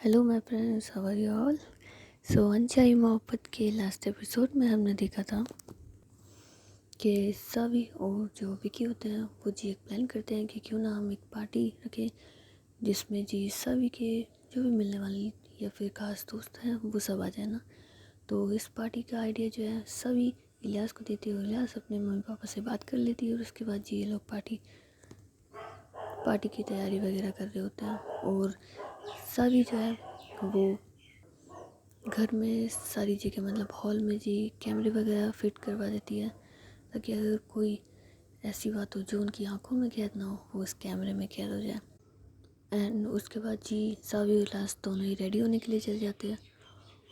Hello my friends, how are you all. So अनचाही मोहब्बत के लास्ट एपिसोड में हमने देखा था कि सावी और जो विकी होते हैं वो जी एक प्लान करते हैं कि क्यों ना हम एक पार्टी रखें जिसमें जी सावी के जो भी मिलने वाली या फिर खास दोस्त हैं वो सब आ जाए ना। तो इस पार्टी का आइडिया जो है सावी इलियास को देती है और इलियास अपने मम्मी पापा से बात कर लेती है और उसके बाद जी ये लोग पार्टी की तैयारी वगैरह कर रहे होते हैं। और सावी जो है वो घर में सारी जगह मतलब हॉल में जी कैमरे वगैरह फिट करवा देती है ताकि अगर कोई ऐसी बात हो जो उनकी आंखों में कैद ना हो वो उस कैमरे में कैद हो जाए। एंड उसके बाद जी सावी और इलास दोनों ही रेडी होने के लिए चल जाते हैं।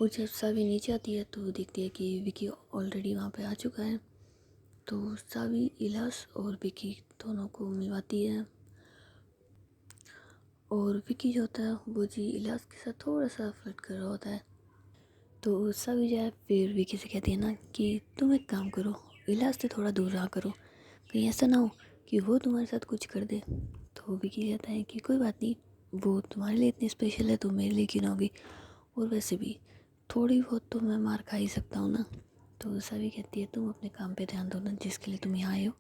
और जब सावी नीचे आती है तो देखती है कि विकी ऑलरेडी वहाँ पे आ चुका है। तो सावी इलास और विकी दोनों को मिलवाती है और विकी जो होता है वो जी इलास के साथ थोड़ा सा फ्लर्ट कर रहा होता है। तो सावी जो है फिर विकी से कहती है ना कि तुम एक काम करो, इलाज से थोड़ा दूर रहा करो, कहीं ऐसा ना हो कि वो तुम्हारे साथ कुछ कर दे। तो विकी कहता है कि कोई बात नहीं, वो तुम्हारे लिए इतनी स्पेशल है तो मेरे लिए क्यों ना होगी, और वैसे भी थोड़ी बहुत तो मैं मार खा ही सकता हूँ ना। तो सावी कहती है तुम अपने काम पे ध्यान दो ना जिसके लिए तुम यहाँ आए हो,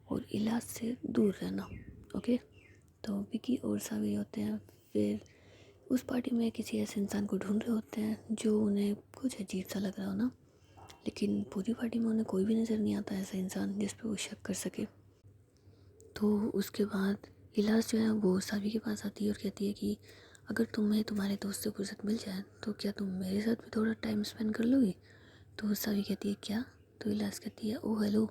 और इलाज से दूर रहना, ओके। तो विकी और सावी होते हैं फिर उस पार्टी में किसी ऐसे इंसान को ढूंढ रहे होते हैं जो उन्हें कुछ अजीब सा लग रहा हो ना, लेकिन पूरी पार्टी में उन्हें कोई भी नज़र नहीं आता ऐसा इंसान जिस पे वो शक कर सके। तो उसके बाद इलाज जो है वो सावी के पास आती है और कहती है कि अगर तुम्हें तुम्हारे दोस्त से फुर्सत मिल जाए तो क्या तुम मेरे साथ भी थोड़ा टाइम स्पेंड कर लोगी। तो सावी कहती है क्या। तो इलाज कहती है ओ हेलो,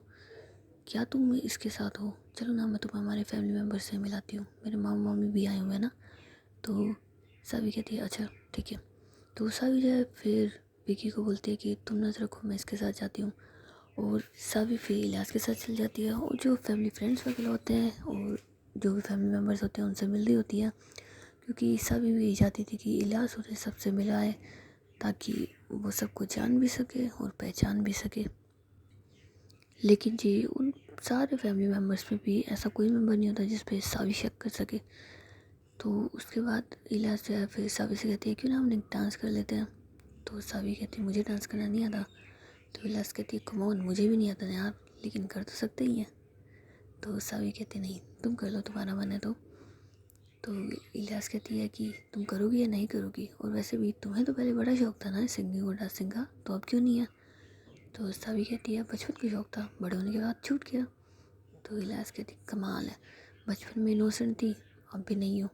क्या तुम इसके साथ हो, चलो ना मैं तुम्हें हमारे फैमिली मेम्बर से मिलाती हूँ, मेरे मामा मम्मी भी आए हुए हैं ना। तो सावी कहती है अच्छा ठीक है। तो सावी जो है फिर विकी को बोलती है कि तुम नज़र रखो मैं इसके साथ जाती हूँ। और सावी फिर इलियास के साथ चल जाती है और जो फैमिली फ्रेंड्स वगैरह होते हैं और जो भी फैमिली मेम्बर्स होते हैं उनसे मिल रही होती है, क्योंकि सावी भी चाहती थी कि इलियास उन्हें सबसे मिलाए ताकि वो सबको जान भी सके और पहचान भी सके। लेकिन जी उन सारे फैमिली मेम्बर्स में भी ऐसा कोई मेम्बर नहीं होता जिस पे सावी शक कर सके। तो उसके बाद इलियास जो है फिर सावी से कहती है क्यों ना हम एक डांस कर लेते हैं। तो सावी कहती है मुझे डांस करना नहीं आता। तो इलियास कहती है कम ऑन, मुझे भी नहीं आता यार, लेकिन कर तो सकते ही हैं। तो सावी कहती नहीं तुम कर लो, तुम्हारा मन है तो इलियास कहती है कि तुम करोगी या नहीं करोगी, और वैसे भी तुम्हें तो पहले बड़ा शौक था ना सिंगिंग और डांसिंग का, तो अब क्यों नहीं है। तो सावी कहती है बचपन का शौक था, बड़े होने के बाद छूट गया। तो इलियास कहती कमाल है, बचपन में इनोसेंट थी अब भी नहीं हो,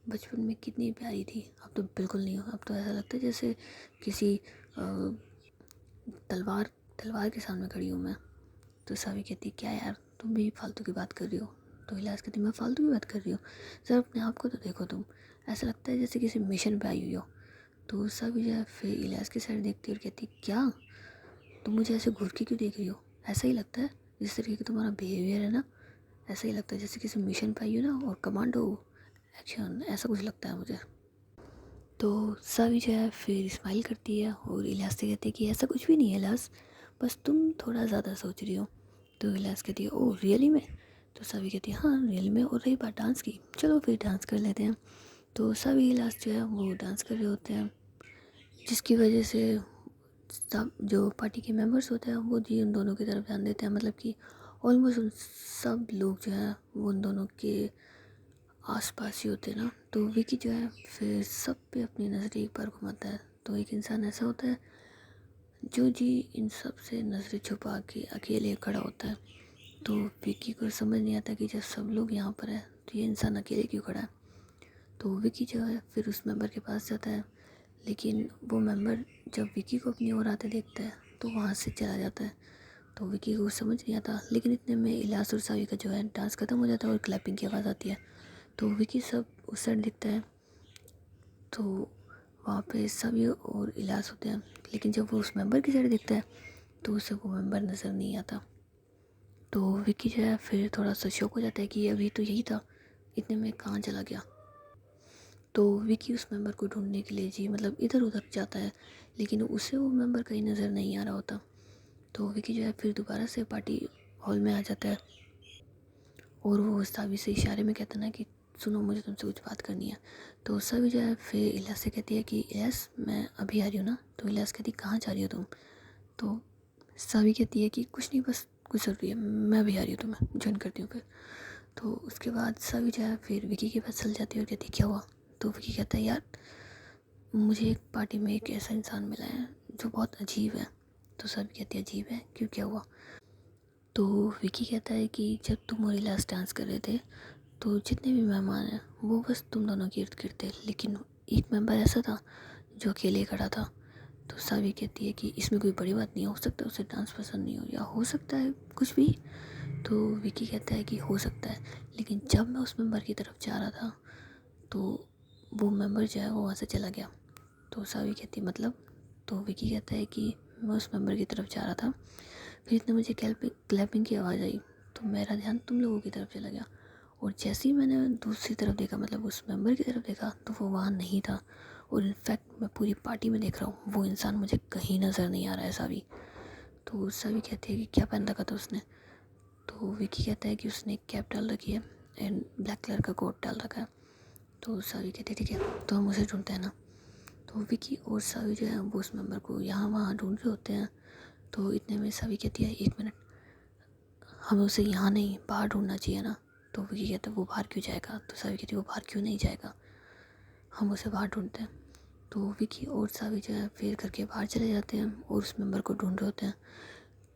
बचपन में कितनी प्यारी थी अब तो बिल्कुल नहीं हो, अब तो ऐसा लगता है जैसे किसी तलवार तलवार के सामने खड़ी हूँ मैं। तो सावी कहती क्या यार तुम भी फालतू की बात कर रही हो। तो इलाज कहती मैं फालतू की बात कर रही हूँ, सर अपने आप को तो देखो, तुम ऐसा लगता है जैसे किसी मिशन पे आई हुई हो। तो सावी जो है फिर इलाज की साइड देखती है और कहती क्या तुम मुझे ऐसे घूर के क्यों देख रही हो, ऐसा ही लगता है जिस तरीके का तुम्हारा बिहेवियर है ना, ऐसा ही लगता है जैसे किसी मिशन पे आई हो ना, और कमांडो एक्शन ऐसा कुछ लगता है मुझे। तो सावी जो है फिर स्माइल करती है और इलियास से कहती है कि ऐसा कुछ भी नहीं है इलियास, बस तुम थोड़ा ज़्यादा सोच रही हो। तो इलियास कहती है ओह रियली में। तो सावी कहती है हाँ रियली में, और रही बात डांस की, चलो फिर डांस कर लेते हैं। तो सावी इलियास जो है वो डांस कर रहे होते हैं, जिसकी वजह से सब जो पार्टी के मेंबर्स होते हैं वो जी उन दोनों की तरफ ध्यान देते हैं, मतलब कि ऑलमोस्ट उन सब लोग जो हैं वो उन दोनों के आसपास ही होते हैं ना। तो विकी जो है फिर सब पे अपनी नज़रें एक बार घुमाता है। तो एक इंसान ऐसा होता है जो जी इन सब से नज़रें छुपा के अकेले खड़ा होता है। तो विकी को समझ नहीं आता कि जब सब लोग यहाँ पर है तो ये इंसान अकेले क्यों खड़ा है। तो विकी जो है फिर उस मेंबर के पास जाता है, लेकिन वो मेंबर जब विकी को अपनी ओर आते देखता है तो वहाँ से चला जाता है। तो विकी को समझ नहीं आता, लेकिन इतने में इलास और सावी का जो है डांस खत्म हो जाता है और क्लैपिंग की आवाज़ आती है। तो विकी सब उस साइड दिखता है, तो वहाँ पे सभी और इलाज होते हैं, लेकिन जब वो उस मेंबर की साइड देखता है तो उसे वो मेंबर नज़र नहीं आता। तो विकी जो है फिर थोड़ा सा शौक हो जाता है कि अभी तो यही था, इतने में कहाँ चला गया। तो विकी उस मेंबर को ढूंढने के लिए जी मतलब इधर उधर जाता है, लेकिन उसे वो मेंबर कहीं नज़र नहीं आ रहा होता। तो विकी जो है फिर दोबारा से पार्टी हॉल में आ जाता है और वो सावी से इशारे में कहता है ना कि सुनो मुझे तुमसे कुछ बात करनी है। तो सभी जो है फिर इलियास से कहती है कि इलियास मैं अभी आ रही हूँ ना। तो इलियास कहती कहाँ जा रही हो तुम। तो सभी कहती है कि कुछ नहीं बस कुछ ज़रूरी है, मैं अभी आ रही हूँ, तो मैं ज्वाइन करती हूँ फिर। तो उसके बाद सभी जो है फिर विकी के पास चल जाती है और कहती क्या हुआ। तो विकी कहता है यार मुझे एक पार्टी में एक ऐसा इंसान मिला है जो बहुत अजीब है। तो सभी कहती है अजीब है क्यों, क्या हुआ। तो विकी कहता है कि जब तुम और इलियास डांस कर रहे थे तो जितने भी मेहमान हैं वो बस तुम दोनों के इर्द गिर्द थे, लेकिन एक मेंबर ऐसा था जो अकेले खड़ा था। तो सावी कहती है कि इसमें कोई बड़ी बात नहीं है, हो सकता है उसे डांस पसंद नहीं हो या हो सकता है कुछ भी। तो विकी कहता है कि हो सकता है, लेकिन जब मैं उस मेंबर की तरफ जा रहा था तो वो मेंबर जो है वो वहाँ से चला गया। तो सावी कहती मतलब। तो विकी कहता है कि मैं उस मेंबर की तरफ जा रहा था, फिर इतने मुझे क्लैपिंग की आवाज़ आई तो मेरा ध्यान तुम लोगों की तरफ चला गया, और जैसे ही मैंने दूसरी तरफ देखा मतलब उस मेंबर की तरफ देखा तो वो वहाँ नहीं था। और इनफैक्ट मैं पूरी पार्टी में देख रहा हूँ वो इंसान मुझे कहीं नज़र नहीं आ रहा है सावी। तो सावी कहती है कि क्या पहन रखा था उसने। तो विकी कहता है कि उसने एक कैप डाल रखी है एंड ब्लैक कलर का कोट डाल रखा है। तो सावी कहती है ठीक है तो हम उसे ढूंढते हैं ना। तो विकी और सावी जो है वो उस मेंबर को यहाँ वहाँ ढूंढ रहे होते हैं। तो इतने में सावी कहती है 1 मिनट, हमें उसे यहाँ नहीं बाहर ढूंढना चाहिए ना। तो विकी कहता है वो बाहर क्यों जाएगा। तो सावी कहती है वो बाहर क्यों नहीं जाएगा, हम उसे बाहर ढूंढते हैं। तो विकी और सावी जो है फिर करके बाहर चले जाते हैं और उस मेंबर को ढूंढ रहे होते हैं।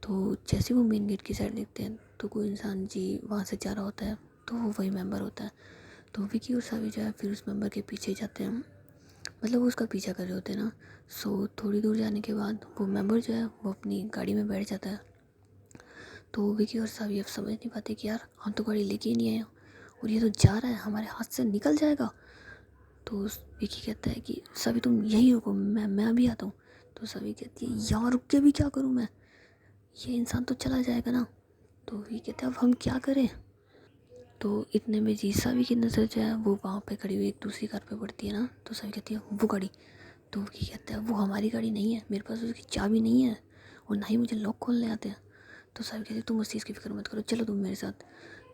तो जैसे वो मेन गेट की साइड देखते हैं तो कोई इंसान जी वहाँ से जा रहा होता है, तो वो वही मेंबर होता है। तो विकी और सावी जो है फिर उस मेंबर के पीछे जाते हैं, मतलब वो उसका पीछा कर रहे होते हैं ना। सो थोड़ी दूर जाने के बाद वो मेंबर जो है वो अपनी गाड़ी में बैठ जाता है। तो विकी और सावी अब समझ नहीं पाते कि यार हम तो गाड़ी लेके ही नहीं आए और ये तो जा रहा है, हमारे हाथ से निकल जाएगा। तो विकी कहता है कि सावी तुम यहीं रुको, मैं अभी आता हूँ। तो सावी कहती है यार रुक के भी क्या करूँ मैं, ये इंसान तो चला जाएगा ना। तो विकी कहता है अब हम क्या करें। तो इतने में जी सावी की नज़र जो है वो वहाँ पे खड़ी हुई एक दूसरी कार पे पड़ती है ना। तो सावी कहती है वो गाड़ी। तो विकी कहता है वो हमारी गाड़ी नहीं है, मेरे पास उसकी चाबी नहीं है और ना ही मुझे लॉक खोलने आते हैं। तो सावी कहती है तुम उस चीज़ की फिक्र मत करो, चलो तुम मेरे साथ।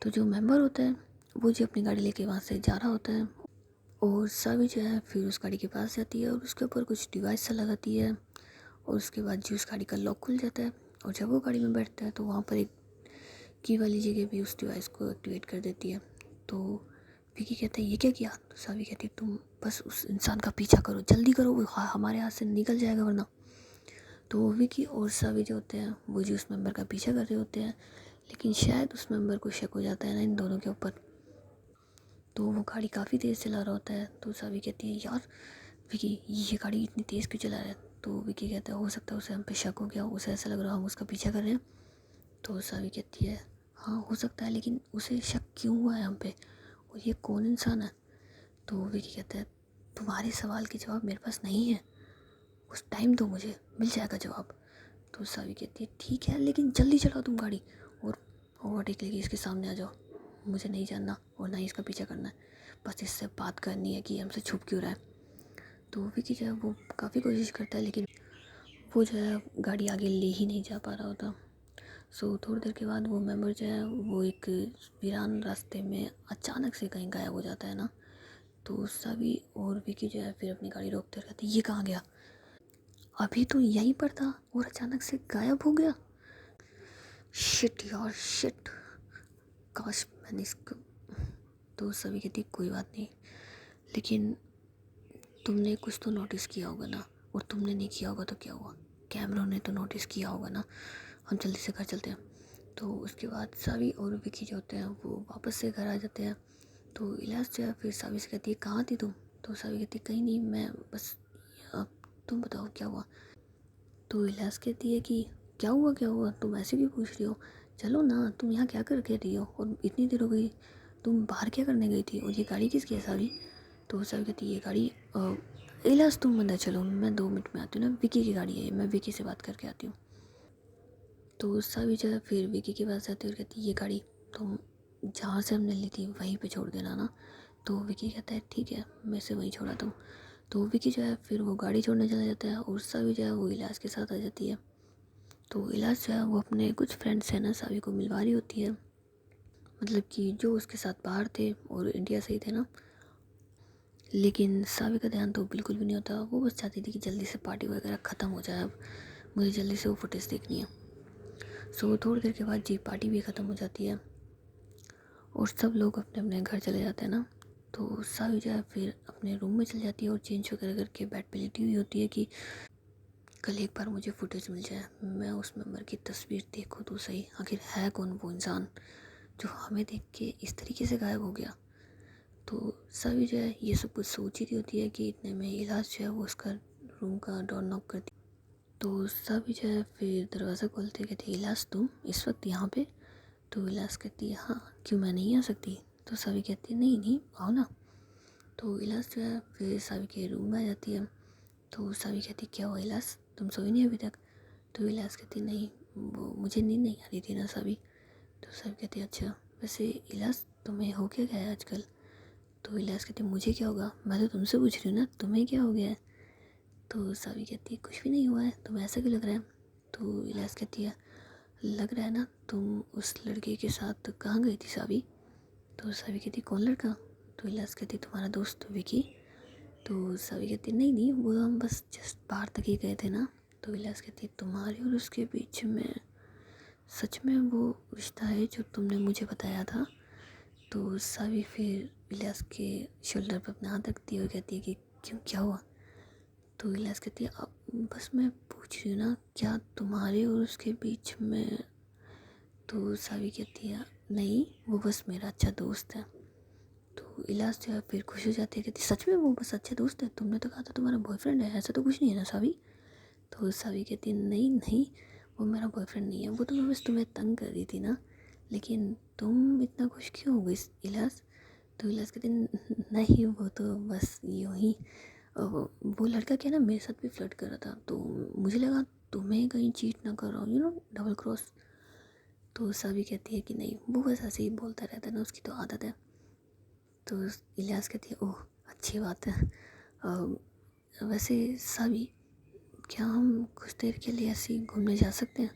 तो जो मेंबर होता है वो जी अपनी गाड़ी लेके वहाँ से जा रहा होता है और सावी जो है फिर उस गाड़ी के पास जाती है और उसके ऊपर कुछ डिवाइस सा लगाती है और उसके बाद जी उस गाड़ी का लॉक खुल जाता है। और जब वो गाड़ी में बैठता है तो वहाँ पर एक की वाली जगह भी उस डिवाइस को एक्टिवेट कर देती है। तो विकी कहता है ये क्या किया। तो सावी कहती है तुम बस उस इंसान का पीछा करो, जल्दी करो, वो हमारे हाथ से निकल जाएगा वरना। तो विकी और सावी जो होते हैं वो जी उस मेंबर का पीछा कर रहे होते हैं, लेकिन शायद उस मेंबर को शक हो जाता है ना इन दोनों के ऊपर। तो वो गाड़ी काफ़ी तेज़ चला रहा होता है। तो सावी कहती है यार विकी ये गाड़ी इतनी तेज़ क्यों चला रहा है। तो विकी कहता है हो सकता है उसे हम पे शक हो गया, उसे ऐसा लग रहा है हम उसका पीछा कर रहे हैं। तो सावी कहती है हाँ हो सकता है, लेकिन उसे शक क्यों हुआ है हम पे और ये कौन इंसान है। तो विकी कहता है तुम्हारे सवाल के जवाब मेरे पास नहीं है, उस टाइम दो मुझे, मिल जाएगा जवाब। तो सावी कहती है ठीक है लेकिन जल्दी चलाओ तुम गाड़ी और ओवरटेक लेके इसके सामने आ जाओ, मुझे नहीं जानना और ना ही इसका पीछा करना है, बस इससे बात करनी है कि हमसे छुप क्यों रहा है। तो विकी जो है वो काफ़ी कोशिश करता है लेकिन वो जो है गाड़ी आगे ले ही नहीं जा पा रहा होता। सो थोड़ी देर के बाद वो मेंबर जो है वो एक वीरान रास्ते में अचानक से कहीं गायब हो जाता है ना। तो सभी और विकी जो है फिर अपनी गाड़ी रोकते रहते ये कहाँ गया, अभी तो यहीं पर था और अचानक से गायब हो गया। शिट यार शिट, काश मैंने इसको। तो सभी कहती कोई बात नहीं, लेकिन तुमने कुछ तो नोटिस किया होगा ना, और तुमने नहीं किया होगा तो क्या हुआ, कैमरों ने तो नोटिस किया होगा ना, हम जल्दी से घर चलते हैं। तो उसके बाद सावी और विकी जो होते हैं वो वापस से घर आ जाते हैं। तो इलियास जो है फिर सावी से कहती है कहाँ थी तुम। तो सावी कहती है कहीं नहीं, मैं बस अब तुम बताओ क्या हुआ। तो इलियास कहती है कि क्या हुआ तुम ऐसे क्यों पूछ रही हो, चलो ना तुम यहाँ क्या कर रही हो और इतनी देर हो गई, तुम बाहर क्या करने गई थी और ये गाड़ी किसकी है सावी। तो सावी कहती है ये गाड़ी इलियास तुम अंदर चलो, मैं 2 मिनट में आती हूँ ना, विकी की गाड़ी है, मैं विकी से बात करके आती हूँ। तो सावी जो है फिर विकी के पास जाती है और कहती है ये गाड़ी तुम जहाँ से हमने ली थी वहीं पे छोड़ देना ना। तो विकी कहता है ठीक है मैं इसे वहीं छोड़ा दूँ। तो विकी जो है फिर वो गाड़ी छोड़ने चला जाता है और सावी जो है वो इलियास के साथ आ जाती है। तो इलियास जो है वो अपने कुछ फ्रेंड्स हैं ना सावी को मिलवा रही होती है। मतलब कि जो उसके साथ बाहर थे और इंडिया से ही थे ना। लेकिन सावी का ध्यान तो बिल्कुल भी नहीं होता, वो बस चाहती थी कि जल्दी से पार्टी वगैरह ख़त्म हो जाए, अब मुझे जल्दी से वो फुटेज देखनी है। सो थोड़ी देर के बाद जी पार्टी भी ख़त्म हो जाती है और सब लोग अपने अपने घर चले जाते हैं ना। तो सावी जो है फिर अपने रूम में चली जाती है और चेंज वगैरह करके बेड पे लेटी हुई होती है कि कल एक बार मुझे फुटेज मिल जाए, मैं उस मेंबर की तस्वीर देखूँ तो सही, आखिर है कौन वो इंसान जो हमें देख के इस तरीके से गायब हो गया। तो सावी जो है ये सब कुछ सोच ही रही होती है कि इतने में इलाज जो है वो उसका रूम का डोर नॉक करती। तो सावी जो है फिर दरवाज़ा खोलते कहती है, इलाज तुम इस वक्त यहाँ पे? तो इलाज कहती है हाँ, क्यों मैं नहीं आ सकती? तो सावी कहती है नहीं नहीं आओ ना। तो इलाज जो है फिर सावी के रूम में आ जाती है। तो सावी कहती क्या हुआ इलाज, तुम सोई नहीं अभी तक? तो इलाज कहती नहीं, वो मुझे नींद नहीं आ रही थी ना सावी। तो सावी कहती अच्छा, वैसे इलाज तुम्हें हो क्या गया है आजकल? तो इलाज कहती मुझे क्या होगा, मैं तो तुमसे पूछ रही हूँ ना, तुम्हें क्या हो गया है? तो सावी कहती है कुछ भी नहीं हुआ है, तुम्हें ऐसा क्यों लग रहा है? तो इलाज कहती है लग रहा है ना तुम उस लड़के के साथ कहाँ गई थी सावी? तो सावी कहती कौन लड़का? तो इलाज कहती तुम्हारा दोस्त विकी। तो सावी कहती नहीं नहीं, वो हम बस जस्ट बाहर तक ही गए थे ना। तो इलाज कहती तुम्हारे और उसके बीच में सच में वो रिश्ता है जो तुमने मुझे बताया था? तो सावी फिर इलियास के शोल्डर पर अपना हाथ रखती है और कहती है कि क्यों क्या हुआ? तो इलियास कहती है अब बस मैं पूछ रही हूँ ना, क्या तुम्हारे और उसके बीच में? तो सावी कहती है नहीं, वो बस मेरा अच्छा दोस्त है। तो इलियास जो है फिर खुश हो जाती है, कहती सच में वो बस अच्छा दोस्त है? तुमने तो कहा था तुम्हारा बॉयफ्रेंड है, ऐसा तो कुछ नहीं है ना सावी? तो सावी कहती नहीं नहीं, वो मेरा बॉयफ्रेंड नहीं है, वो तो मैं बस तुम्हें तंग कर रही थी ना। लेकिन तुम इतना खुश क्यों हो गई इलियास? तो इलियास कहते नहीं, वो तो बस यूँ ही वो लड़का क्या ना मेरे साथ भी फ्लर्ट कर रहा था, तो मुझे लगा तुम्हें कहीं चीट ना कर रहा हूँ, डबल क्रॉस। तो सावी कहती है कि नहीं, वो बस ऐसे ही बोलता रहता है ना, उसकी तो आदत है। तो इलियास कहती है ओह अच्छी बात है। वैसे सावी, क्या हम कुछ देर के लिए ऐसे ही घूमने जा सकते हैं,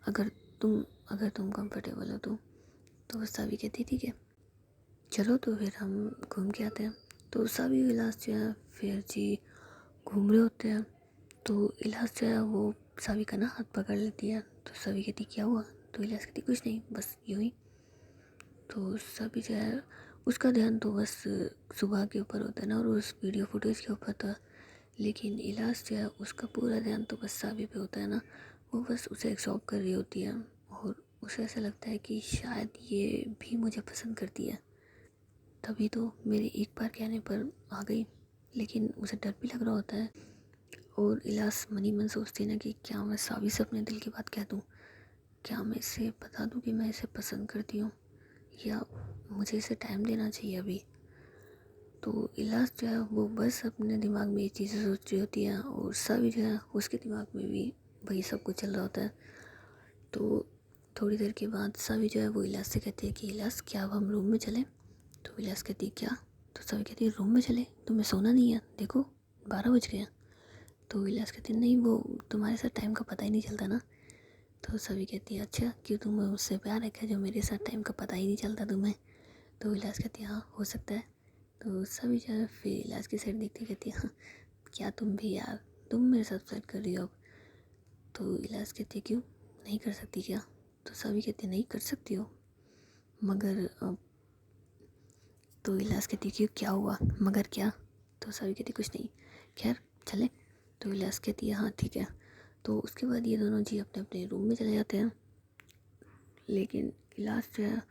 अगर तुम कंफर्टेबल हो तो सावी कहती ठीक है चलो, तो फिर हम घूम के आते हैं। तो सभी इलाज जो है फिर जी घूम रहे होते हैं। तो इलाज जो है वो सभी का ना हाथ पकड़ लेती है। तो सभी कहती क्या हुआ? तो इलाज कहती कुछ नहीं, बस यूँ ही। तो सभी जो है उसका ध्यान तो बस सुबह के ऊपर होता है ना और उस वीडियो फुटेज के ऊपर था। लेकिन इलाज जो है उसका पूरा ध्यान तो बस सावी पे होता है ना, वो बस उसे एब्जॉर्ब कर रही होती है और उसे ऐसा लगता है कि शायद ये भी मुझे पसंद करती है, तभी तो मेरे एक बार कहने पर आ गई। लेकिन उसे डर भी लग रहा होता है और इलास मनी मन सोचती है ना कि क्या मैं सावी से अपने दिल की बात कह दूँ, क्या मैं इसे बता दूँ कि मैं इसे पसंद करती हूँ, या मुझे इसे टाइम देना चाहिए अभी। तो इलाज जो है वो बस अपने दिमाग में ये चीज़ें सोच रही होती है और सावी जो है उसके दिमाग में भी वही सब कुछ चल रहा होता है। तो थोड़ी देर के बाद सावी जो है वो इलाज से कहती है कि इलाज क्या अब हम रूम में चलें? तो इलियास कहती क्या? तो सभी कहती रूम में चले, तुम्हें सोना नहीं है, देखो 12 बज गए हैं। तो इलियास कहती नहीं, वो तुम्हारे साथ टाइम का पता ही नहीं चलता ना। तो सभी कहती है अच्छा, क्यों तुम्हें मुझसे प्यार है क्या जो मेरे साथ टाइम का पता ही नहीं चलता तुम्हें? तो इलियास कहती हाँ हो सकता है। तो सभी जो है फिर इलियास की साइड देखती कहती हाँ क्या तुम भी यार, तुम मेरे साथ फ्लर्ट कर रही हो अब? तो इलियास कहती क्यों, नहीं कर सकती क्या? तो सभी कहती नहीं कर सकती हो, मगर तो इलियास कहती कि क्या हुआ मगर क्या? तो सावी कहती कुछ नहीं, खैर चले। तो इलियास कहती है हाँ ठीक है। तो उसके बाद ये दोनों जी अपने अपने रूम में चले जाते हैं। लेकिन इलियास जो है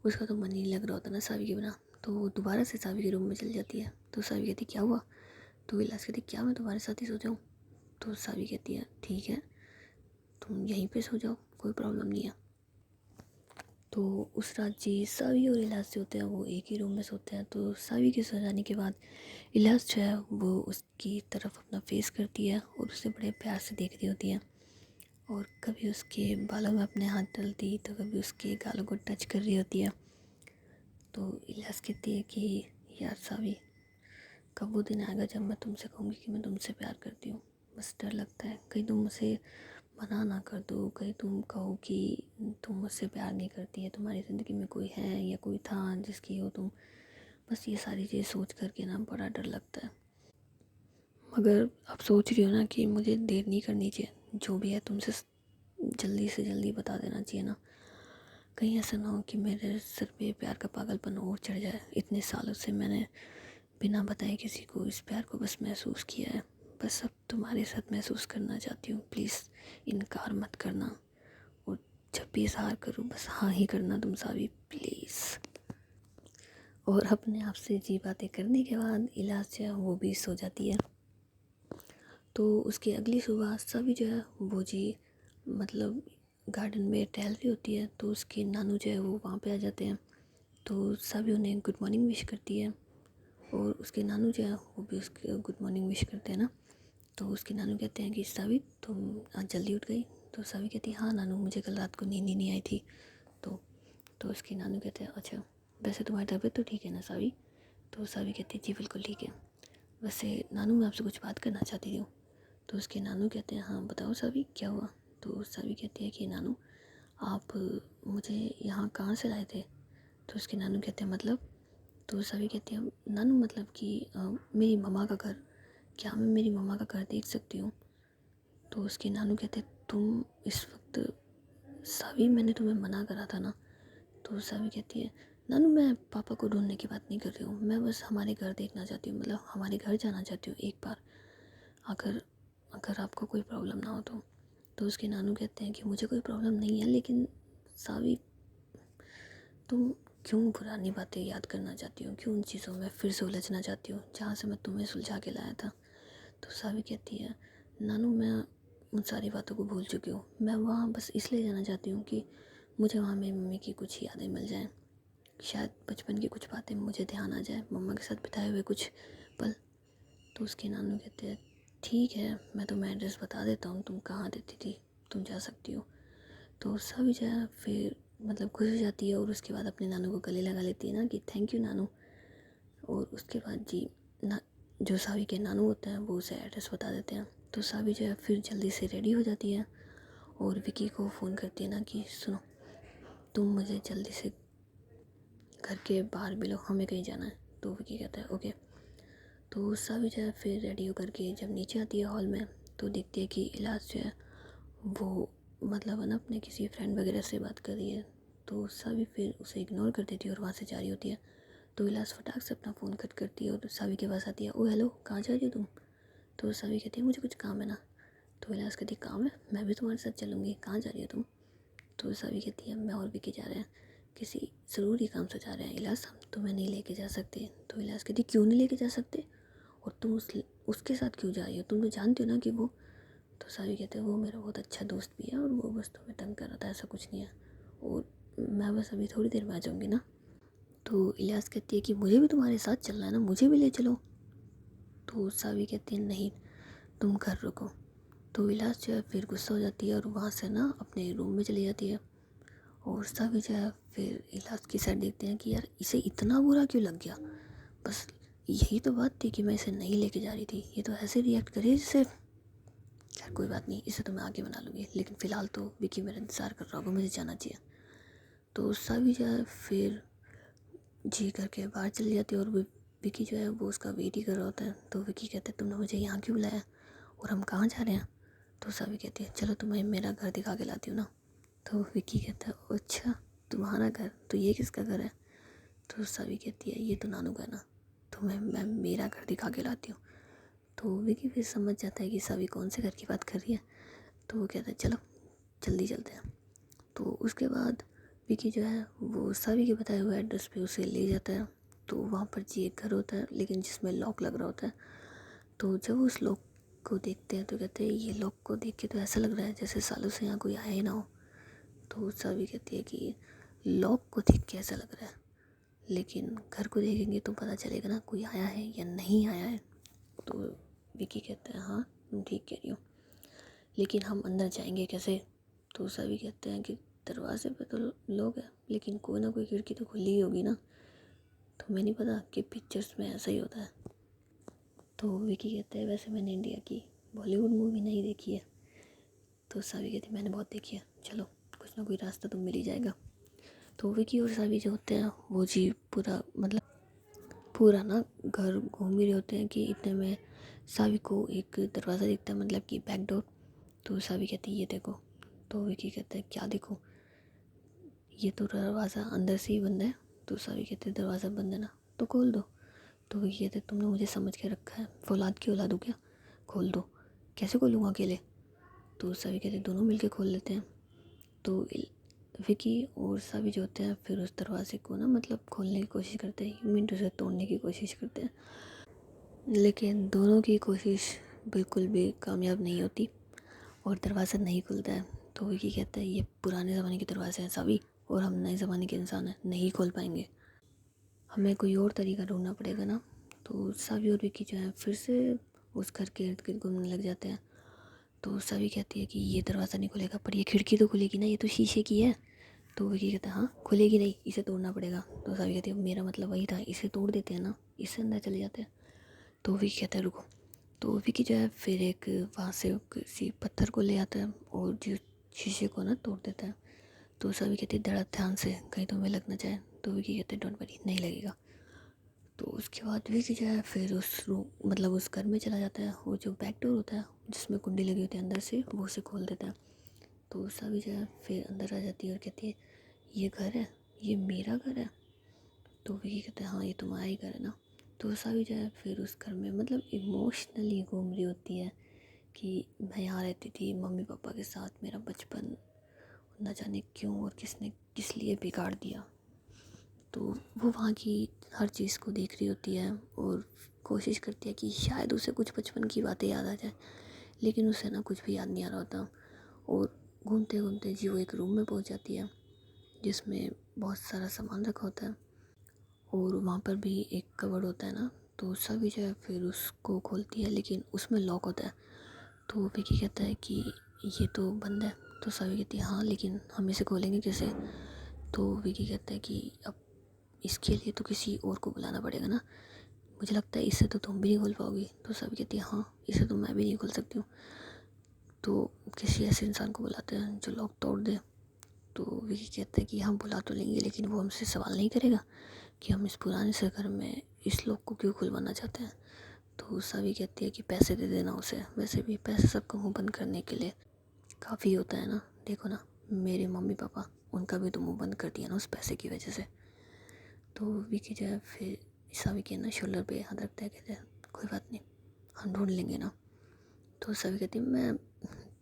उसका तो मन ही लग रहा होता ना सावी के बिना, तो वो दोबारा से सावी के रूम में चली जाती है। तो सावी कहती क्या हुआ? तो इलियास कहती क्या मैं तुम्हारे साथ ही सो जाऊँ? तो सावी कहती है ठीक है, तुम यहीं पे सो जाओ, कोई प्रॉब्लम नहीं है। तो उस रात जी सावी और इलियास जो होते हैं वो एक ही रूम में सोते हैं। तो सावी के सो जाने के बाद इलियास जो है वो उसकी तरफ अपना फेस करती है और उसे बड़े प्यार से देख रही होती है और कभी उसके बालों में अपने हाथ डालती तो कभी उसके गालों को टच कर रही होती है। तो इलियास कहती है कि यार सावी, कब वो दिन आएगा जब मैं तुमसे कहूँगी कि मैं तुमसे प्यार करती हूँ? बस डर लगता है कहीं तुम मुझे मना ना कर दो, कहीं तुम कहो कि तुम मुझसे प्यार नहीं करती है, तुम्हारी ज़िंदगी में कोई है या कोई था जिसकी हो तुम। बस ये सारी चीज़ सोच करके ना बड़ा डर लगता है। मगर अब सोच रही हो ना कि मुझे देर नहीं करनी चाहिए, जो भी है तुमसे जल्दी से जल्दी बता देना चाहिए ना। कहीं ऐसा ना हो कि मेरे सिर पे प्यार का पागलपन और चढ़ जाए। इतने सालों से मैंने बिना बताए किसी को इस प्यार को बस महसूस किया है। बस अब तुम्हारे साथ महसूस करना चाहती हूँ। प्लीज़ इनकार मत करना, और जब भी इजहार करूँ बस हाँ ही करना तुम सावी, प्लीज़। और अपने आप से जी बातें करने के बाद इलाज जो है वो भी सो जाती है। तो उसकी अगली सुबह सभी जो है वो जी मतलब गार्डन में टहल रही होती है, तो उसके नानू जो है वो वहाँ पे आ जाते हैं। तो सभी उन्हें गुड मॉर्निंग विश करती है, और उसके नानू जो है वो भी उसके गुड मॉर्निंग विश करते हैं ना। तो उसके नानू कहते हैं कि सावी तुम आज जल्दी उठ गई। तो सावी कहती है हाँ नानू, मुझे कल रात को नींद ही नहीं आई थी। तो उसके नानू कहते हैं अच्छा वैसे तुम्हारी तबीयत तो ठीक है ना सावी। तो सावी कहती है जी बिल्कुल ठीक है, वैसे नानू मैं आपसे कुछ बात करना चाहती हूँ। तो उसके नानू कहते हैं हाँ बताओ सावी क्या हुआ। तो सावी कहती है कि नानू आप मुझे यहाँ कहाँ से लाए थे। तो उसके नानू कहते हैं मतलब। तो सावी कहती है नानू मतलब कि मेरी मम्मा का घर, क्या मैं मेरी मम्मा का घर देख सकती हूँ। तो उसके नानू कहते तुम इस वक्त, सावी मैंने तुम्हें मना करा था ना। तो सावी कहती है नानू मैं पापा को ढूंढने की बात नहीं कर रही हूँ, मैं बस हमारे घर देखना चाहती हूँ, मतलब हमारे घर जाना चाहती हूँ एक बार, अगर अगर आपको कोई प्रॉब्लम ना हो तो। तो उसके नानू कहते हैं कि मुझे कोई प्रॉब्लम नहीं है, लेकिन सावी तुम क्यों पुरानी बातें याद करना चाहती हो, क्यों उन चीज़ों में फिर से उलझना चाहती हो जहाँ से मैं तुम्हें सुलझा के लाया था। तो सावी कहती है नानू मैं उन सारी बातों को भूल चुकी हूँ, मैं वहाँ बस इसलिए जाना चाहती हूँ कि मुझे वहाँ मेरी मम्मी की कुछ यादें मिल जाएं, शायद बचपन की कुछ बातें मुझे ध्यान आ जाए, मम्मा के साथ बिताए हुए कुछ पल। तो उसके नानू कहते हैं ठीक है मैं तुम्हें एड्रेस बता देता हूँ, तुम कहाँ रहती थी, तुम जा सकती हो। तो सभी जो है फिर मतलब खुश हो जाती है, और उसके बाद अपने नानू को गले लगा लेती है ना कि थैंक यू नानू। और उसके बाद जी ना जो सावी के नानू होते हैं वो उसे एड्रेस बता देते हैं। तो सावी जो है फिर जल्दी से रेडी हो जाती है, और विकी को फ़ोन करती है ना कि सुनो तुम मुझे जल्दी से घर के बाहर मिलो, हमें कहीं जाना है। तो विकी कहता है ओके। तो सावी जो है फिर रेडी होकर के जब नीचे आती है हॉल में, तो देखती है कि इलाज जो है वो मतलब है ना अपने किसी फ्रेंड वगैरह से बात कर रही है। तो सावी फिर उसे इग्नोर कर देती है और वहाँ से जा रही होती है। तो इलाज फटाक से अपना फ़ोन कट करती है और सावी के पास आती है। ओ हेलो कहाँ जा रही हो तुम। तो सावी कहती है मुझे कुछ काम है ना। तो इलाज कहती है काम है, मैं भी तुम्हारे साथ चलूँगी, कहाँ जा रही हो तुम। तो सावी कहती है मैं और विकी जा रहे हैं, किसी ज़रूरी काम से जा रहे हैं इलाज, हम तुम्हें नहीं लेके जा सकते। तो इलाज कहती क्यों नहीं लेके जा सकते, और तुम उसके साथ क्यों जा रही हो, तुम तो जानती हो ना कि वो। तो सावी कहते हैं वो मेरा बहुत अच्छा दोस्त भी है, और वो बस तुम्हें तंग कर रहा था, ऐसा कुछ नहीं है, और मैं बस अभी थोड़ी देर में आ जाऊँगी ना। तो इलियास कहती है कि मुझे भी तुम्हारे साथ चलना है ना, मुझे भी ले चलो। तो सावी कहती है नहीं तुम घर रुको। तो इलियास जो है फिर गुस्सा हो जाती है और वहाँ से ना अपने रूम में चली जाती है। और सावी जो है फिर इलियास की साइड देखते हैं कि यार इसे इतना बुरा क्यों लग गया, बस यही तो बात थी कि मैं इसे नहीं लेके जा रही थी, ये तो ऐसे रिएक्ट करे जैसे। यार कोई बात नहीं, इसे तो मैं आगे बना लूँगी, लेकिन फ़िलहाल तो विकी मेरा इंतज़ार कर रहा होगा, मुझे जाना चाहिए। तो सावी जो है फिर जी करके बाहर चली जाती है, और विकी जो है वो उसका वेट ही कर रहा होता है। तो विकी कहते हैं तुमने मुझे यहाँ क्यों बुलाया और हम कहाँ जा रहे हैं। तो सावी कहती है चलो तुम्हें मेरा घर दिखा के लाती हूँ ना। तो विकी कहता है अच्छा तुम्हारा घर, तो ये किसका घर है। तो सावी कहती है ये तो नानू का ना, तुम्हें मैं मेरा घर दिखा के लाती हूँ। तो विकी फिर समझ जाता है कि सावी कौन से घर की बात कर रही है। तो वो कहता है चलो जल्दी चलते हैं। तो उसके बाद विकी जो है वो सावी के बताए हुए एड्रेस पे उसे ले जाता है। तो वहाँ पर जी एक घर होता है लेकिन जिसमें लॉक लग रहा होता है। तो जब उस लॉक को देखते हैं तो कहते हैं ये लॉक को देख के तो ऐसा लग रहा है जैसे सालों से यहाँ कोई आया ही ना हो। तो सावी कहती है कि लॉक को देख के ऐसा लग रहा है, लेकिन घर को देखेंगे तो पता चलेगा ना कोई आया है या नहीं आया है। तो विकी कहता है हाँ तुम ठीक कह रही हो, लेकिन हम अंदर जाएंगे कैसे। तो सभी कहते हैं कि दरवाजे पे तो लोग हैं, लेकिन कोई ना कोई खिड़की तो खुली ही होगी ना। तो मैं नहीं पता कि पिक्चर्स में ऐसा ही होता है। तो विकी कहते हैं वैसे मैंने इंडिया की बॉलीवुड मूवी नहीं देखी है। तो सावी कहती मैंने बहुत देखी है, चलो कुछ ना कोई रास्ता तो मिल ही जाएगा। तो विकी और सावी जो होते हैं वो जी पूरा ना घर घूम ही रहे होते हैं कि इतने में सावी को एक दरवाज़ा दिखता है, मतलब कि बैक डोर। तो सावी कहती है ये देखो। तो विकी कहता है क्या देखो? ये तो दरवाज़ा अंदर से ही बंद है। तो सावी कहते हैं दरवाज़ा बंद है ना, तो खोल दो। तो विकी कहते तुमने मुझे समझ के रखा है, फौलाद की औलाद हो क्या? खोल दो। कैसे खोलूँगा अकेले? तो सावी कहते दोनों मिलके खोल लेते हैं। तो विकी और सावी जो होते हैं फिर उस दरवाजे को ना मतलब खोलने की कोशिश करते हैं, मिनटों से तोड़ने की कोशिश करते हैं, लेकिन दोनों की कोशिश बिल्कुल भी कामयाब नहीं होती और दरवाज़ा नहीं खुलता है। तो विकी कहता है ये पुराने ज़माने के दरवाजे हैं सावी, और हम नए ज़माने के इंसान हैं, नहीं खोल पाएंगे, हमें कोई और तरीका ढूंढना पड़ेगा ना। तो सावी और विकी जो है फिर से उस घर के इर्द गिर्द घूमने लग जाते हैं। तो सावी कहती है कि ये दरवाज़ा नहीं खुलेगा, पर ये खिड़की तो खुलेगी ना, ये तो शीशे की है। तो विकी कहता है हाँ खुलेगी नहीं, इसे तोड़ना पड़ेगा। तो सावी कहती है मेरा मतलब वही था, इसे तोड़ देते हैं ना, इससे अंदर चले जाते हैं। तो विकी कहता है रुको। तो विकी जो है फिर एक वहाँ से किसी पत्थर को ले आता है और जो शीशे को ना तोड़ देता है। तो सावी कहती है धड़क ध्यान से, कहीं तुम्हें लग ना जाए। तो विकी कहते हैं डोंट वरी, नहीं लगेगा। तो उसके बाद विकी जो है फिर उस रूम मतलब उस घर में चला जाता है, वो जो बैक डोर होता है जिसमें कुंडी लगी होती है अंदर से, वो उसे खोल देता है। तो सावी जो है फिर अंदर आ जाती है और कहती है ये घर है, ये मेरा घर है। तो विकी कहता है हाँ ये तुम्हारा ही घर है ना। तो सावी जो है फिर उस घर में मतलब इमोशनली घूम रही होती है कि मैं यहाँ रहती थी मम्मी पापा के साथ, मेरा बचपन न जाने क्यों और किसने किस लिए बिगाड़ दिया। तो वो वहाँ की हर चीज़ को देख रही होती है और कोशिश करती है कि शायद उसे कुछ बचपन की बातें याद आ जाए, लेकिन उसे ना कुछ भी याद नहीं आ रहा होता। और घूमते घूमते जी वो एक रूम में पहुँच जाती है जिसमें बहुत सारा सामान रखा होता है और वहाँ पर भी एक कवर्ड होता है ना। तो सभी जो है फिर उसको खोलती है, लेकिन उसमें लॉक होता है। तो विकी कहता है कि ये तो बंद है। तो सभी कहती है हाँ लेकिन हम इसे खोलेंगे कैसे? तो विकी कहता है कि अब इसके लिए तो किसी और को बुलाना पड़ेगा ना, मुझे लगता है इससे तो तुम भी नहीं खोल पाओगी। तो सभी कहती है हाँ इसे तो मैं भी नहीं खोल सकती हूँ। तो किसी ऐसे इंसान को बुलाते हैं जो लॉक तोड़ दे। तो विकी कहता है कि हम बुला तो लेंगे, लेकिन वो हमसे सवाल नहीं करेगा कि हम इस पुराने से घर में इस लोग को क्यों खुलवाना चाहते हैं। तो सभी कहती है कि पैसे दे देना उसे, वैसे भी पैसे सबका मुंह बंद करने के लिए काफ़ी होता है ना, देखो ना मेरे मम्मी पापा, उनका भी तो मुंह बंद कर दिया ना उस पैसे की वजह से। तो विकी जो है फिर सभी के ना शोल्डर पे हाथ रखता है, कहते हैं कोई बात नहीं हम ढूंढ लेंगे ना। तो सभी कहती है मैं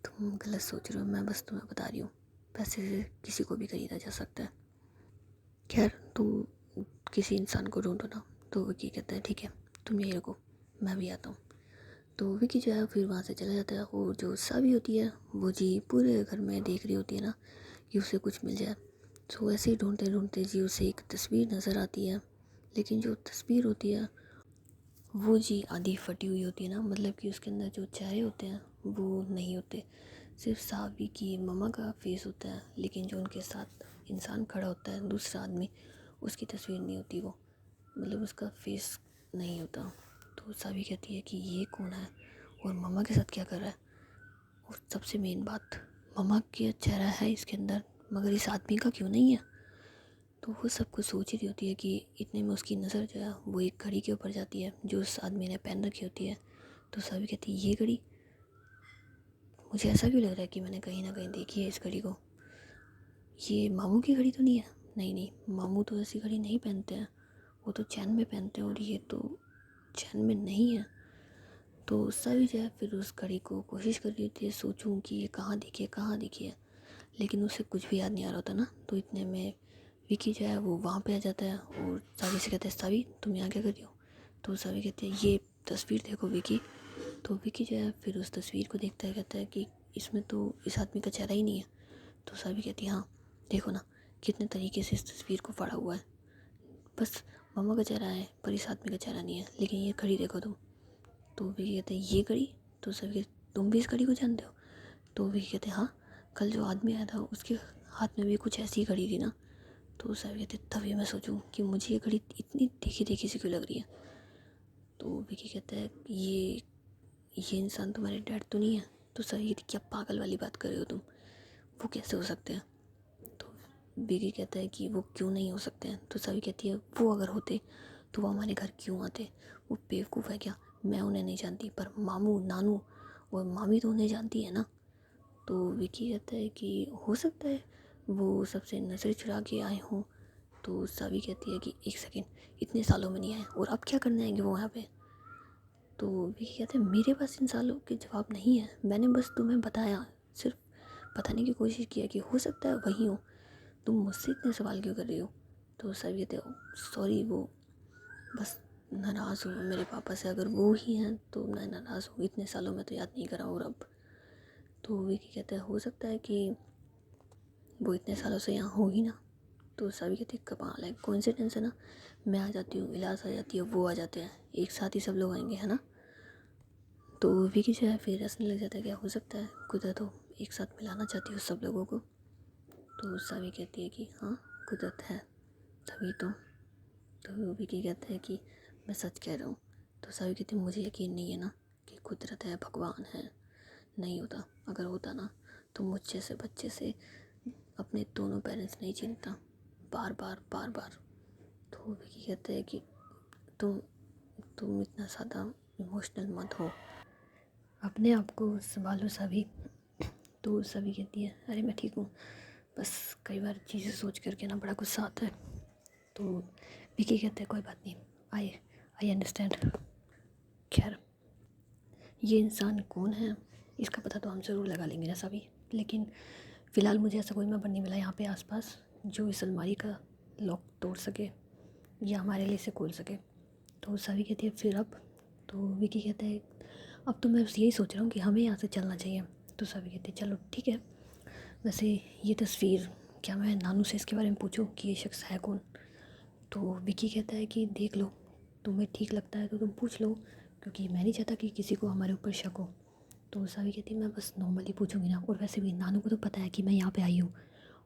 तुम गलत सोच रहे हो, मैं बस तुम्हें बता रही हूँ पैसे से किसी को भी खरीदा जा सकता है, खैर तुम किसी इंसान को ढूंढो ना। तो विकी कहता है ठीक है तुम यहीं रुको, मैं भी आता हूँ। तो विकी जो है फिर वहाँ से चला जाता है और जो सावी होती है वो जी पूरे घर में देख रही होती है ना कि उसे कुछ मिल जाए। तो ऐसे ही ढूंढते ढूंढते जी उसे एक तस्वीर नज़र आती है, लेकिन जो तस्वीर होती है वो जी आधी फटी हुई होती है ना, मतलब कि उसके अंदर जो चेहरे होते हैं वो नहीं होते, सिर्फ सावी की मम्मा का फेस होता है, लेकिन जो उनके साथ इंसान खड़ा होता है दूसरा आदमी, उसकी तस्वीर नहीं होती, वो मतलब उसका फेस नहीं होता। तो सावी कहती है कि ये कौन है और मम्मा के साथ क्या कर रहा है, और सबसे मेन बात मम्मा का चेहरा है इसके अंदर मगर इस आदमी का क्यों नहीं है। तो वो सब कुछ सोच रही होती है कि इतने में उसकी नज़र जो है वो एक घड़ी के ऊपर जाती है जो उस आदमी ने पहन रखी होती है। तो सभी कहती है ये घड़ी, मुझे ऐसा क्यों लग रहा है कि मैंने कहीं ना कहीं देखी है इस घड़ी को, ये मामू की घड़ी तो नहीं है? नहीं नहीं मामू तो ऐसी घड़ी नहीं पहनते हैं, वो तो चैन में पहनते हैं और ये तो चैन में नहीं है। तो सभी जो है फिर उस घड़ी को कोशिश कर रही होती है, सोचूं कि ये कहाँ दिखी है, लेकिन उसे कुछ भी याद नहीं आ रहा होता ना। तो इतने में विकी जो है वो वहाँ पे आ जाता है और सावी से कहता है सावी तुम यहाँ क्या कर रही हो? तो सावी कहती है ये तस्वीर देखो विकी। तो विकी जो है फिर उस तस्वीर को देखता है, कहता है कि इसमें तो इस आदमी का चेहरा ही नहीं है। तो सावी कहती है हाँ देखो ना कितने तरीके से इस तस्वीर को फाड़ा हुआ है, बस मम्मा का चेहरा है पर इस आदमी का चेहरा नहीं है, लेकिन ये घड़ी देखो तुम। तो विकी कहते हैं ये घड़ी? तो सभी कहते तुम भी इस घड़ी को जानते हो? तो विकी कहते हैं हाँ कल जो आदमी आया था उसके हाथ में भी कुछ ऐसी घड़ी थी ना। तो सभी कहते तभी मैं सोचूं कि मुझे ये घड़ी इतनी देखी देखी सी क्यों लग रही है। तो विकी कहता है ये इंसान तुम्हारे डैड तो नहीं है? तो सभी कहती क्या पागल वाली बात कर रहे हो तुम, वो कैसे हो सकते हैं। तो विकी कहता है कि वो क्यों नहीं हो सकते हैं। तो सभी कहती है वो अगर होते तो वो हमारे घर क्यों आते, वो बेवकूफ़ है क्या, मैं उन्हें नहीं जानती पर मामू नानू और मामी तो उन्हें जानती है ना। तो विकी कहता है कि हो सकता है वो सबसे नज़र चुरा के आए हों। तो सभी कहती है कि एक सेकेंड, इतने सालों में नहीं आए और अब क्या करने आएंगे वो यहाँ पे। तो विकी कहते हैं मेरे पास इन सालों के जवाब नहीं है, मैंने बस तुम्हें बताया, सिर्फ बताने की कोशिश की है कि हो सकता है वही हो, तुम मुझसे इतने सवाल क्यों कर रही हो। तो सभी कहते हो सॉरी, वो बस नाराज़ हूँ मेरे पापा से, अगर वो ही हैं तो मैं नाराज़ हूँ, इतने सालों में तो याद नहीं करा और अब। तो विकी कहते हैं हो सकता है कि वो इतने सालों से यहाँ हो ही ना। तो सभी कहते हैं कमाल है, कोइंसिडेंस है ना, मैं आ जाती हूँ, इलाज आ जाती है, वो आ जाते हैं, एक साथ ही सब लोग आएंगे है ना। तो विकी जो है फिर हंसने लग जाता है, क्या हो सकता है कुदरत हो एक साथ मिलाना चाहती हो सब लोगों को। तो सभी कहती है कि हाँ कुदरत है तभी तो विकी कहता है कि मैं सच कह रहा हूँ। तो सभी कहती है मुझे यकीन नहीं है ना कि कुदरत है, भगवान है, नहीं होता, अगर होता ना तो मुझ जैसे बच्चे से अपने दोनों पेरेंट्स नहीं चिंता बार बार बार बार। तो विकी कहते हैं कि तुम तुम इतना ज़्यादा इमोशनल मत हो, अपने आप को संभालो सभी। तो सभी कहती है अरे मैं ठीक हूँ, बस कई बार चीज़ें सोच करके ना बड़ा गुस्सा आता है। तो विकी कहते हैं कोई बात नहीं, आई आई अंडरस्टैंड। खैर ये इंसान कौन है इसका पता तो हम ज़रूर लगा लेंगे ना सभी, लेकिन फ़िलहाल मुझे ऐसा कोई मेंबर नहीं मिला यहाँ पे आसपास जो इस अलमारी का लॉक तोड़ सके या हमारे लिए इसे खोल सके। तो सभी कहती है फिर अब। तो विकी कहता है अब तो मैं बस यही सोच रहा हूँ कि हमें यहाँ से चलना चाहिए। तो सभी कहते हैं चलो ठीक है, वैसे ये तस्वीर, क्या मैं नानू से इसके बारे में पूछूं कि ये शख्स है कौन। तो विकी कहता है कि देख लो, तुम्हें ठीक लगता है तो तुम पूछ लो, क्योंकि मैं नहीं चाहता कि किसी को हमारे ऊपर शक हो। तो सभी कहती मैं बस नॉर्मली पूछूंगी ना, और वैसे भी नानू को तो पता है कि मैं यहाँ पे आई हूँ,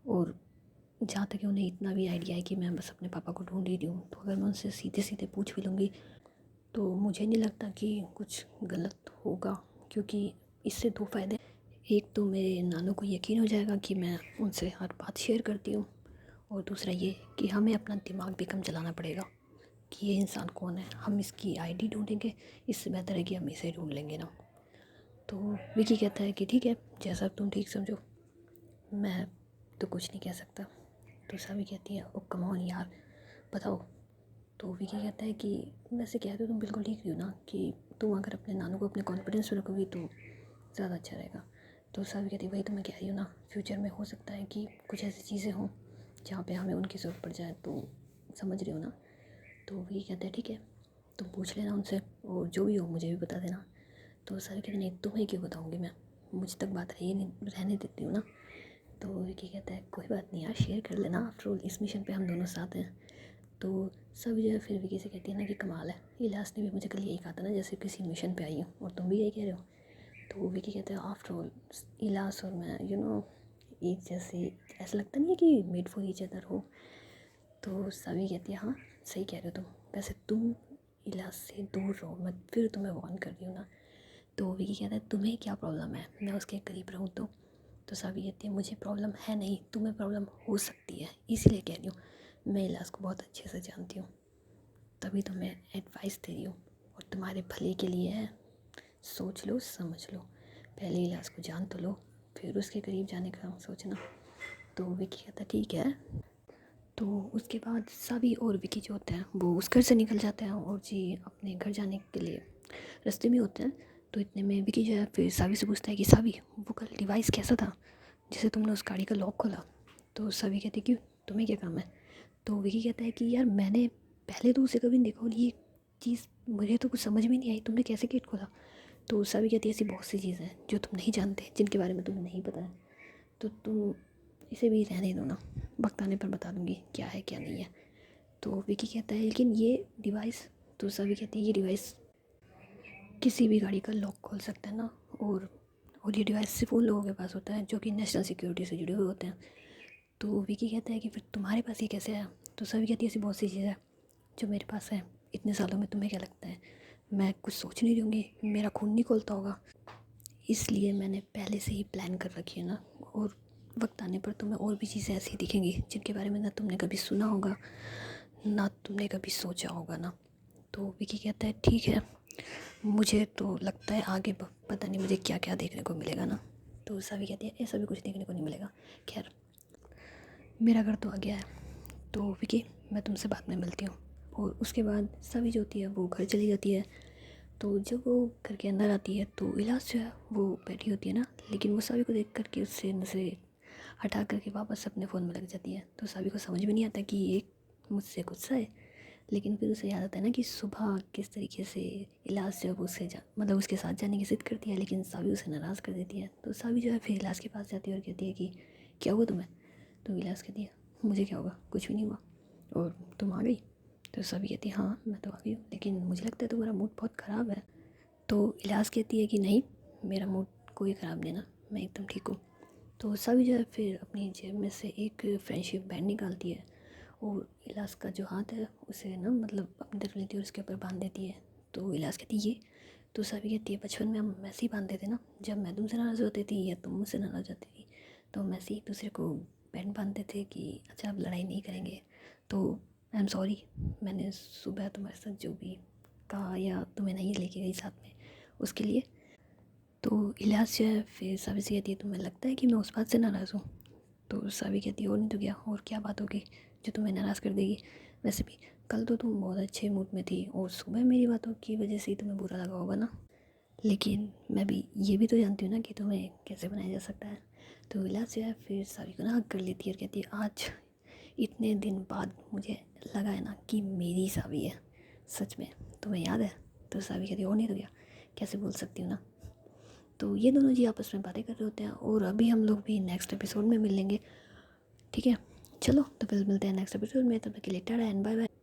और जहाँ तक उन्हें इतना भी आइडिया है कि मैं बस अपने पापा को ढूंढ ही रही हूँ, तो अगर मैं उनसे सीधे सीधे पूछ भी लूँगी तो मुझे नहीं लगता कि कुछ गलत होगा, क्योंकि इससे दो फ़ायदे, एक तो मेरे नानू को यकीन हो जाएगा कि मैं उनसे हर बात शेयर करती हूँ, और दूसरा ये कि हमें अपना दिमाग भी कम चलाना पड़ेगा कि ये इंसान कौन है, हम इसकी आईडी ढूंढेंगे, इससे बेहतर है कि हम इसे ढूंढ लेंगे ना। तो विकी कहता है कि ठीक है जैसा तुम ठीक समझो, मैं तो कुछ नहीं कह सकता। तो सभी कहती है ओ कम ऑन यार बताओ। तो विकी कहता है कि वैसे कह तो तुम बिल्कुल ठीक रही हो ना, कि तुम अगर अपने नानू को अपने कॉन्फिडेंस में रखोगी तो ज़्यादा अच्छा रहेगा। तो सभी कहती है वही तो मैं कह रही हूँ ना, फ्यूचर में हो सकता है कि कुछ ऐसी चीज़ें हों जहाँ पे हमें उनकी ज़रूरत पड़ जाए, तो समझ रही हो ना। तो विकी कहता है ठीक है तुम पूछ लेना उनसे, और जो भी हो मुझे भी बता देना। तो सभी कहते नहीं तुम्हें क्यों बताऊँगी मैं, मुझ तक बात रही नहीं रहने देती हूँ ना। तो विकी कहता है कोई बात नहीं यार शेयर कर लेना, आफ्टर ऑल इस मिशन पे हम दोनों साथ हैं। तो सब जो है फिर विकी से कहती है ना कि कमाल है, इलाज ने भी मुझे कल यही कहा था ना जैसे किसी मिशन पे आई हूँ, और तुम भी यही कह रहे हो। तो विकी कहते हैं आफ्टर ऑल इलाज और मैं एक जैसे, ऐसा लगता नहीं है कि मेड फॉर ईच अदर हो। तो सभी कहती है हाँ सही कह रहे हो तुम, वैसे तुम इलाज से दूर रहो, मैं फिर तुम्हें वार्न कर रही हूँ ना। तो विकी कहता है तुम्हें क्या प्रॉब्लम है, मैं उसके करीब रहूँ तो सभी कहती है मुझे प्रॉब्लम है नहीं, तुम्हें प्रॉब्लम हो सकती है इसीलिए कह रही हूँ, मैं इलाज को बहुत अच्छे से जानती हूँ, तभी तो मैं एडवाइस दे रही हूँ, और तुम्हारे भले के लिए है, सोच लो समझ लो, पहले इलाज को जान तो लो फिर उसके करीब जाने का सोचना। तो विकी कहता ठीक है। तो उसके बाद सावी और विकी जो होते हैं वो उस घर से निकल जाते हैं और जी अपने घर जाने के लिए रास्ते में होते हैं। तो इतने में विकी जो है फिर सावी से पूछता है कि सावी वो कल डिवाइस कैसा था जिसे तुमने उस गाड़ी का लॉक खोला। तो सावी कहती क्यों तुम्हें क्या काम है। तो विकी कहता है कि यार मैंने पहले तो उसे कभी नहीं देखा, और ये चीज़ मुझे तो कुछ समझ में नहीं आई, तुमने कैसे गेट खोला। तो सावी कहती है ऐसी बहुत सी चीज़ें हैं जो तुम नहीं जानते, जिनके बारे में तुम्हें नहीं पता है, तो तुम इसे भी रहने दो ना, वक्त आने पर बता दूंगी क्या है क्या नहीं है। तो विकी कहता है लेकिन ये डिवाइस, तो सभी कहती है ये डिवाइस किसी भी गाड़ी का लॉक खोल सकता है ना, और ये डिवाइस सिर्फ उन लोगों के पास होता है जो कि नेशनल सिक्योरिटी से जुड़े हुए होते हैं। तो विकी कहता है कि फिर तुम्हारे पास ये कैसे आया। तो सभी कहती है ऐसी बहुत सी चीज़ें हैं जो मेरे पास है, इतने सालों में तुम्हें क्या लगता है मैं कुछ सोच नहीं रही होंगी, मेरा खून नहीं खोलता होगा। इसलिए मैंने पहले से ही प्लान कर रखी है ना, और वक्त आने पर तुम्हें और भी चीज़ें ऐसी दिखेंगी जिनके बारे में ना तुमने कभी सुना होगा, ना तुमने कभी सोचा होगा ना। तो विकी कहता है ठीक है, मुझे तो लगता है आगे पता नहीं मुझे क्या क्या देखने को मिलेगा ना। तो सभी कहती है ऐसा भी कुछ देखने को नहीं मिलेगा, खैर मेरा घर तो आ गया है, तो विकी मैं तुमसे बाद में मिलती हूँ। और उसके बाद सभी जो होती है वो घर चली जाती है। तो जब वो घर के अंदर आती है तो इलाज जो है वो बैठी होती है ना, लेकिन वो सभी को देख करके उससे नजरें हटा करके वापस अपने फ़ोन में लग जाती है। तो सभी को समझ में नहीं आता कि ये मुझसे गुस्सा है, लेकिन फिर उसे याद आता है ना कि सुबह किस तरीके से इलाज जब उसे मतलब उसके साथ जाने की ज़िद करती है, लेकिन सावी उसे नाराज़ कर देती है। तो सावी जो है फिर इलाज के पास जाती है और कहती है कि क्या हुआ तुम्हें। तो इलाज कहती है मुझे क्या होगा, कुछ भी नहीं हुआ, और तुम आ गई। तो सभी कहती है हाँ मैं तो आ गई हूँ, लेकिन मुझे लगता है तुम्हारा मूड बहुत ख़राब है। तो इलाज कहती है कि नहीं, मेरा मूड कोई ख़राब नहीं ना, मैं एकदम ठीक हूँ। तो सभी जो है फिर अपनी जेब में से एक फ्रेंडशिप बैंड निकालती है और इलाज का जो हाथ है उसे ना मतलब अपनी तरफ लेती है और उसके ऊपर बांध देती है। तो इलाज कहती है ये, तो सभी कहती है बचपन में हम ऐसे ही बांधते थे ना, जब मैं तुमसे नाराज़ होती थी या तुम मुझसे नाराज़ होती थी, तो हम ऐसे ही एक दूसरे को बैंड बांधते थे कि अच्छा अब लड़ाई नहीं करेंगे। तो आई एम सॉरी, मैंने सुबह तुम्हारे साथ जो भी कहा या तुम्हें नहीं लेके गई साथ में उसके लिए। तो इलियास जो है फिर सावी से कहती है तुम्हें लगता है कि मैं उस बात से नाराज़ हूँ। तो सावी कहती है और नहीं तो क्या, और क्या बात होगी जो तुम्हें नाराज़ कर देगी। वैसे भी कल तो तुम बहुत अच्छे मूड में थी और सुबह मेरी बातों की वजह से ही तुम्हें बुरा लगा होगा ना, लेकिन मैं भी ये भी तो जानती हूँ ना कि तुम्हें कैसे बनाया जा सकता है। तो इलियास जो है फिर सावी को ना हक कर लेती है और कहती है आज इतने दिन बाद मुझे लगा है ना कि मेरी सावी है सच में, तुम्हें याद है। तो सावी कहती है और नहीं तो क्या, कैसे बोल सकती हूँ ना। तो ये दोनों जी आपस में बातें कर रहे होते हैं और अभी हम लोग भी नेक्स्ट एपिसोड में मिल लेंगे, ठीक है। चलो तो फिर मिलते हैं नेक्स्ट एपिसोड में, तब तक के लिए टाटा एंड बाय बाय।